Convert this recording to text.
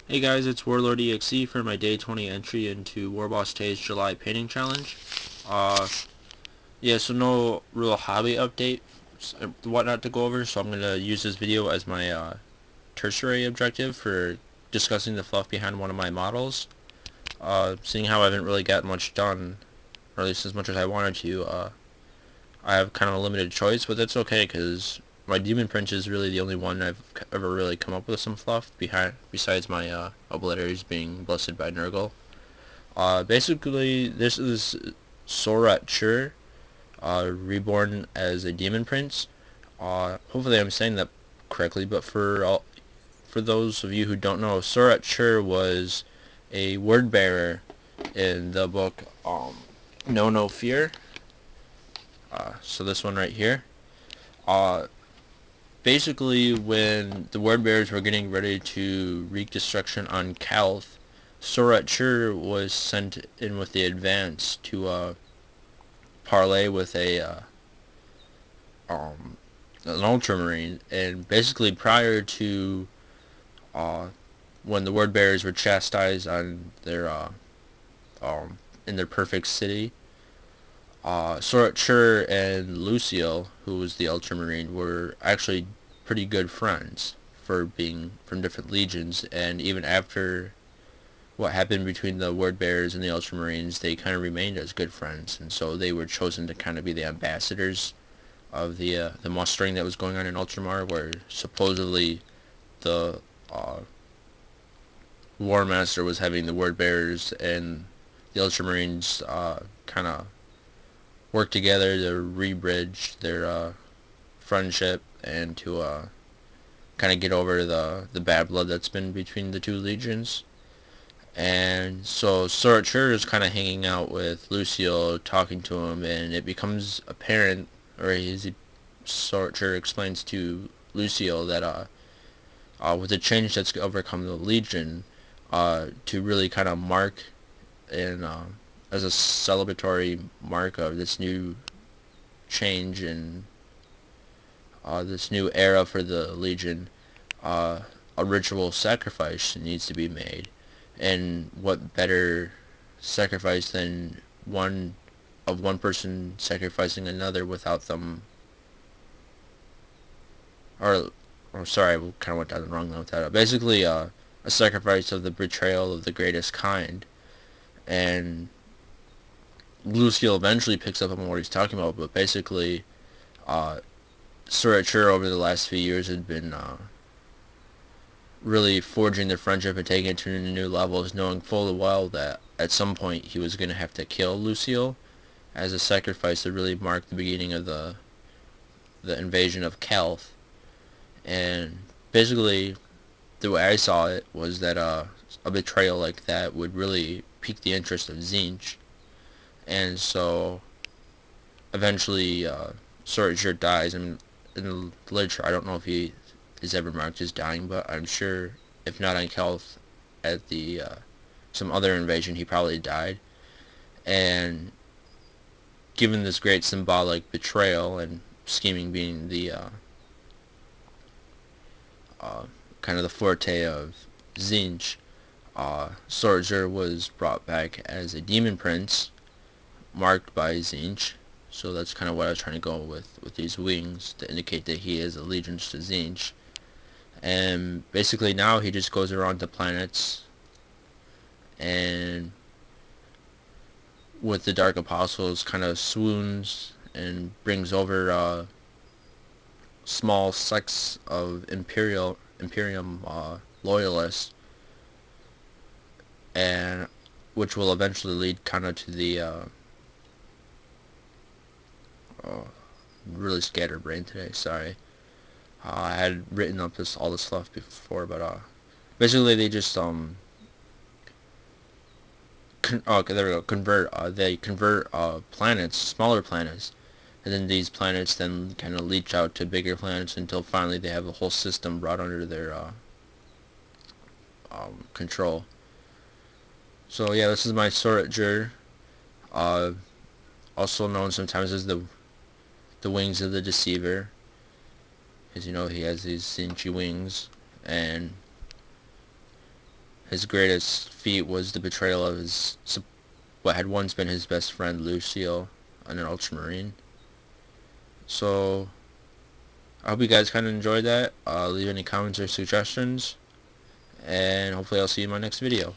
Hey guys, it's Warlord EXE for my day 20 entry into Warbosstae's July painting challenge. Uh, so no real hobby update, whatnot to go over, so I'm gonna use this video as my tertiary objective for discussing the fluff behind one of my models. Seeing how I haven't really gotten much done, or at least as much as I wanted to, I have kind of a limited choice, but that's okay because my Demon Prince is really the only one I've ever really come up with some fluff behind, besides my obliterators being blessed by Nurgle. Basically, this is Sorat reborn as a Demon Prince. Hopefully I'm saying that correctly, but for those of you who don't know, Sorat was a word bearer in the book Know No Fear. So this one right here. Uh, Basically, when the word bearers were getting ready to wreak destruction on Calth, Sorat was sent in with the advance to parlay with um, an ultramarine, and basically prior to uh, when the word bearers were chastised on their in their perfect city, Sorat and Luciel, who was the ultramarine, were actually pretty good friends for being from different legions, and even after what happened between the word bearers and the ultramarines, they kind of remained as good friends, and so they were chosen to kind of be the ambassadors of the mustering that was going on in Ultramar, where supposedly the War Master was having the word bearers and the ultramarines kind of work together to re-bridge their friendship and to kind of get over the bad blood that's been between the two legions. And so Sorat is kind of hanging out with Lucio, talking to him, and it becomes apparent, or Sorat explains to Lucio that with the change that's overcome the Legion, to really kind of mark and as a celebratory mark of this new change and this new era for the Legion, uh, a ritual sacrifice needs to be made. And what better sacrifice than one person sacrificing another without them, or sorry, I kind of went down the wrong line with that. Basically, a sacrifice of the betrayal of the greatest kind. And Luciel eventually picks up on what he's talking about, but basically, Sorat over the last few years had been really forging their friendship and taking it to new levels, knowing full well that at some point he was going to have to kill Luciel as a sacrifice to really mark the beginning of the invasion of Calth. And basically, the way I saw it was that a betrayal like that would really pique the interest of Tzeentch. And so eventually Sorat dies, and in the literature I don't know if he is ever marked as dying, but I'm sure if not on Calth, at the some other invasion he probably died. And given this great symbolic betrayal, and scheming being the kind of the forte of Tzeentch, Sorat was brought back as a demon prince marked by Tzeentch. So that's kind of what I was trying to go with these wings, to indicate that he is allegiance to Tzeentch. And basically now he just goes around to planets and with the Dark Apostles kind of swoons and brings over small sects of Imperium loyalists, and which will eventually lead kind of to the really scatterbrained today, sorry. I had written up all this stuff before, but basically they just okay, there we go. They convert planets, smaller planets, and then these planets then kind of leach out to bigger planets until finally they have a whole system brought under their control. So yeah, this is my Sorat uh, also known sometimes as the wings of the Deceiver, because you know he has these cinchy wings, and his greatest feat was the betrayal of his what had once been his best friend Lucio, an ultramarine. So I hope you guys kind of enjoyed that. Leave any comments or suggestions, and hopefully I'll see you in my next video.